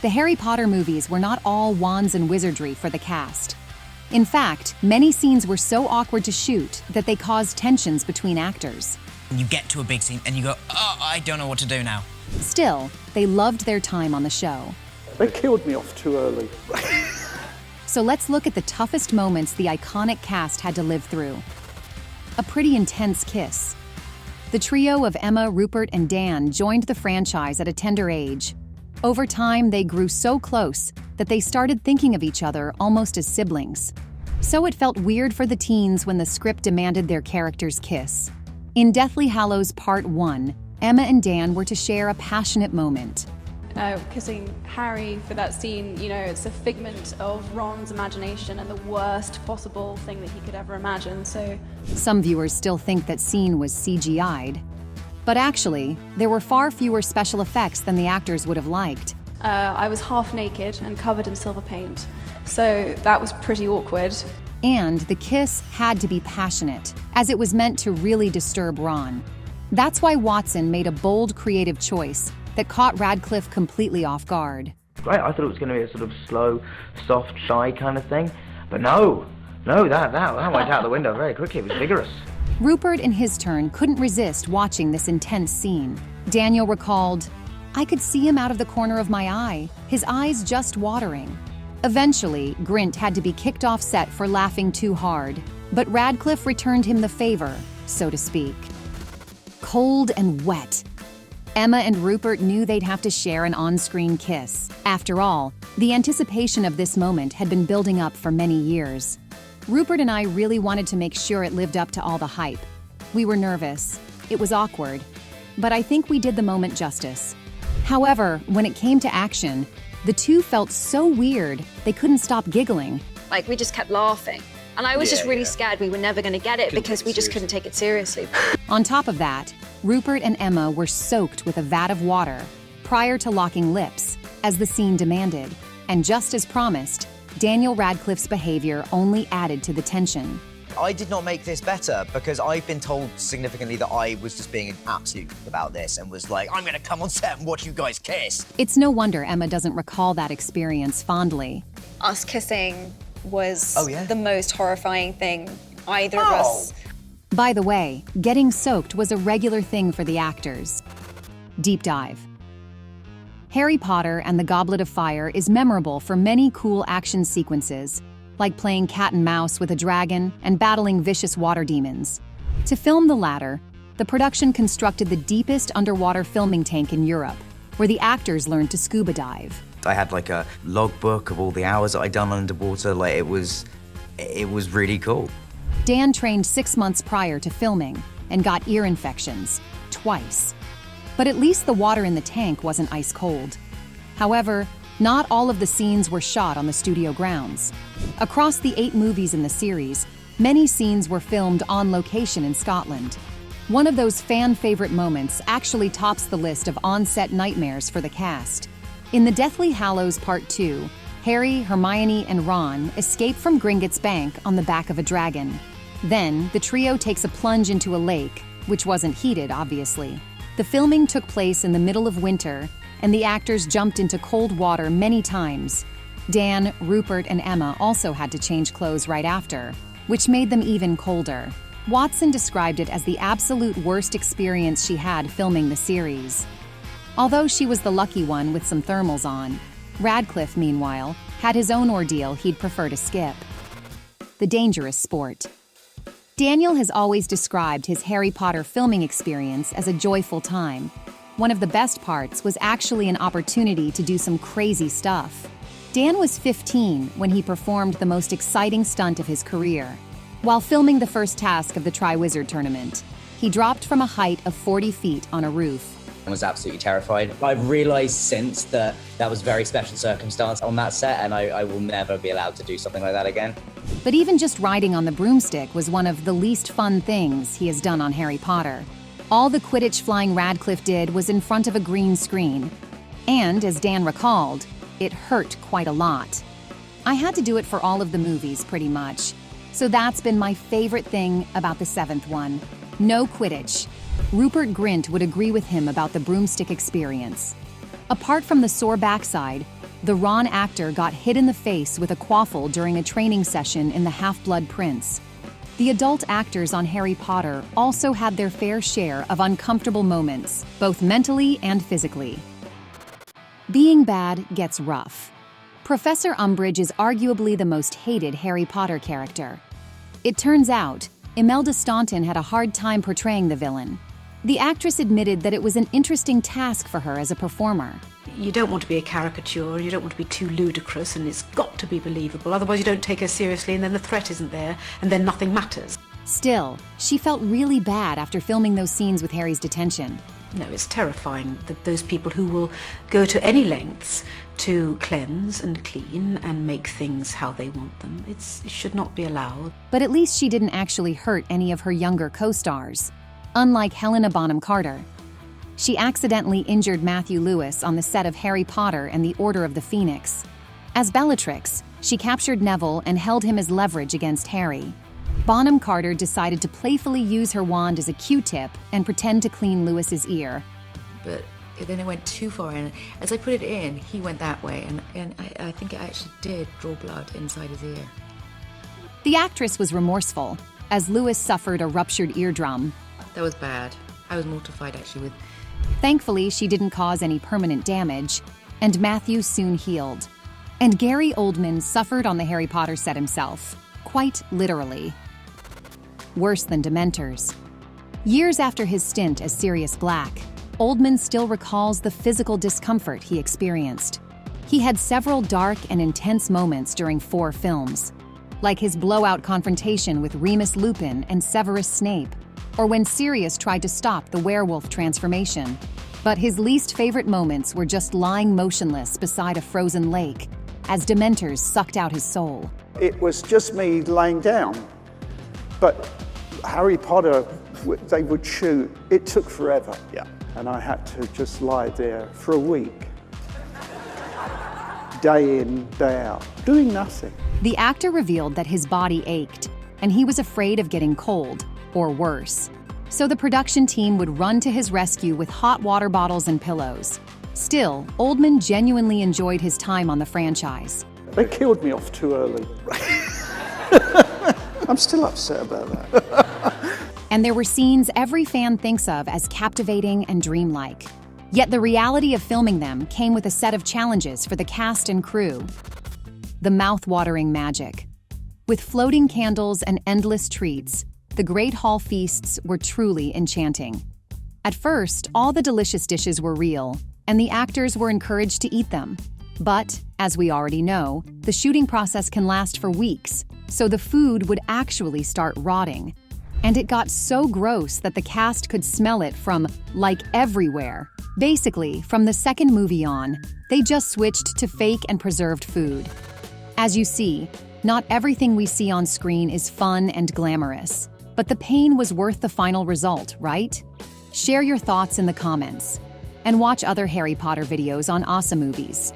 The Harry Potter movies were not all wands and wizardry for the cast. In fact, many scenes were so awkward to shoot that they caused tensions between actors. You get to a big scene and you go, oh, I don't know what to do now. Still, they loved their time on the show. They killed me off too early. So let's look at the toughest moments the iconic cast had to live through. A pretty intense kiss. The trio of Emma, Rupert, and Dan joined the franchise at a tender age. Over time, they grew so close that they started thinking of each other almost as siblings. So it felt weird for the teens when the script demanded their characters kiss. In Deathly Hallows Part 1, Emma and Dan were to share a passionate moment. Kissing Harry for that scene, it's a figment of Ron's imagination and the worst possible thing that he could ever imagine, so... Some viewers still think that scene was CGI'd. But actually, there were far fewer special effects than the actors would have liked. I was half naked and covered in silver paint, so that was pretty awkward. And the kiss had to be passionate, as it was meant to really disturb Ron. That's why Watson made a bold, creative choice that caught Radcliffe completely off guard. Right, I thought it was going to be a sort of slow, soft, shy kind of thing, but no, that went out the window very quickly. It was vigorous. Rupert, in his turn, couldn't resist watching this intense scene. Daniel recalled, "I could see him out of the corner of my eye, his eyes just watering." Eventually, Grint had to be kicked off set for laughing too hard, but Radcliffe returned him the favor, so to speak. Cold and wet. Emma and Rupert knew they'd have to share an on-screen kiss. After all, the anticipation of this moment had been building up for many years. Rupert and I really wanted to make sure it lived up to all the hype. We were nervous. It was awkward. But I think we did the moment justice. However, when it came to action, the two felt so weird they couldn't stop giggling. We just kept laughing. And I was just really scared we were never going to get it because we just couldn't take it seriously. On top of that, Rupert and Emma were soaked with a vat of water prior to locking lips, as the scene demanded. And just as promised, Daniel Radcliffe's behavior only added to the tension. I did not make this better because I've been told significantly that I was just being an absolute about this and was like, I'm going to come on set and watch you guys kiss. It's no wonder Emma doesn't recall that experience fondly. Us kissing was Oh, yeah? the most horrifying thing either of us. By the way, getting soaked was a regular thing for the actors. Deep dive. Harry Potter and the Goblet of Fire is memorable for many cool action sequences, like playing cat and mouse with a dragon and battling vicious water demons. To film the latter, the production constructed the deepest underwater filming tank in Europe, where the actors learned to scuba dive. I had like a logbook of all the hours that I'd done underwater. It was really cool. Dan trained 6 months prior to filming and got ear infections, twice. But at least the water in the tank wasn't ice cold. However, not all of the scenes were shot on the studio grounds. Across the 8 movies in the series, many scenes were filmed on location in Scotland. One of those fan-favorite moments actually tops the list of on-set nightmares for the cast. In the Deathly Hallows Part 2, Harry, Hermione, and Ron escape from Gringotts Bank on the back of a dragon. Then, the trio takes a plunge into a lake, which wasn't heated, obviously. The filming took place in the middle of winter, and the actors jumped into cold water many times. Dan, Rupert, and Emma also had to change clothes right after, which made them even colder. Watson described it as the absolute worst experience she had filming the series. Although she was the lucky one with some thermals on, Radcliffe, meanwhile, had his own ordeal he'd prefer to skip. The dangerous sport. Daniel has always described his Harry Potter filming experience as a joyful time. One of the best parts was actually an opportunity to do some crazy stuff. Dan was 15 when he performed the most exciting stunt of his career. While filming the first task of the Triwizard Tournament, he dropped from a height of 40 feet on a roof. I was absolutely terrified. I've realised since that was very special circumstance on that set, and I will never be allowed to do something like that again. But even just riding on the broomstick was one of the least fun things he has done on Harry Potter. All the Quidditch flying Radcliffe did was in front of a green screen. And, as Dan recalled, it hurt quite a lot. I had to do it for all of the movies, pretty much. So that's been my favorite thing about the 7th one. No Quidditch. Rupert Grint would agree with him about the broomstick experience. Apart from the sore backside, the Ron actor got hit in the face with a quaffle during a training session in The Half-Blood Prince. The adult actors on Harry Potter also had their fair share of uncomfortable moments, both mentally and physically. Being bad gets rough. Professor Umbridge is arguably the most hated Harry Potter character. It turns out, Imelda Staunton had a hard time portraying the villain. The actress admitted that it was an interesting task for her as a performer. You don't want to be a caricature, you don't want to be too ludicrous, and it's got to be believable, otherwise you don't take her seriously and then the threat isn't there, and then nothing matters. Still, she felt really bad after filming those scenes with Harry's detention. No, it's terrifying that those people who will go to any lengths to cleanse and clean and make things how they want them, it should not be allowed. But at least she didn't actually hurt any of her younger co-stars, unlike Helena Bonham Carter. She accidentally injured Matthew Lewis on the set of Harry Potter and the Order of the Phoenix. As Bellatrix, she captured Neville and held him as leverage against Harry. Bonham Carter decided to playfully use her wand as a Q-tip and pretend to clean Lewis's ear. But then it went too far, and as I put it in, he went that way, and I think it actually did draw blood inside his ear. The actress was remorseful, as Lewis suffered a ruptured eardrum. That was bad. I was mortified, actually. Thankfully, she didn't cause any permanent damage, and Matthew soon healed. And Gary Oldman suffered on the Harry Potter set himself, quite literally. Worse than Dementors. Years after his stint as Sirius Black, Oldman still recalls the physical discomfort he experienced. He had several dark and intense moments during 4 films, like his blowout confrontation with Remus Lupin and Severus Snape, or when Sirius tried to stop the werewolf transformation. But his least favorite moments were just lying motionless beside a frozen lake, as Dementors sucked out his soul. It was just me laying down. But Harry Potter, they would shoot. It took forever. Yeah. And I had to just lie there for a week. Day in, day out, doing nothing. The actor revealed that his body ached, and he was afraid of getting cold, or worse. So the production team would run to his rescue with hot water bottles and pillows. Still, Oldman genuinely enjoyed his time on the franchise. They killed me off too early. I'm still upset about that. And there were scenes every fan thinks of as captivating and dreamlike. Yet the reality of filming them came with a set of challenges for the cast and crew. The mouth-watering magic. With floating candles and endless treats, the Great Hall feasts were truly enchanting. At first, all the delicious dishes were real, and the actors were encouraged to eat them. But, as we already know, the shooting process can last for weeks, so the food would actually start rotting. And it got so gross that the cast could smell it from, like, everywhere. Basically, from the second movie on, they just switched to fake and preserved food. As you see, not everything we see on screen is fun and glamorous. But the pain was worth the final result, right? Share your thoughts in the comments. And watch other Harry Potter videos on OSSA Movies.